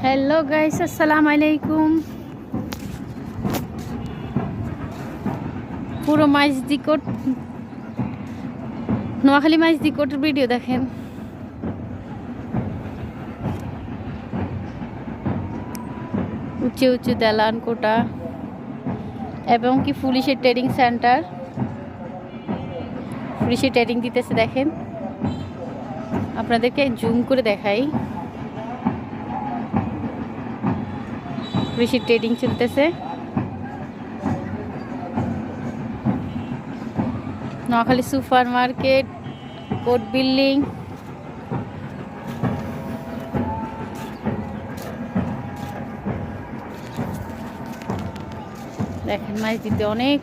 Hello guys, আসসালামু আলাইকুম। পুরো মাইজদিকোট, নোয়াখালী মাইজদিকোটের ভিডিও দেখেন। উঁচু উঁচু দালান কোটা এবং কি পুলিশের ট্রেনিং সেন্টার। পুলিশের ট্রেনিং দিতেছে দেখেন, আপনাদেরকে জুম করে দেখাই। পুলিশের ট্রেনিং চলতেছে। Noakhali super market, court building, দেখেন মাইজদিতে অনেক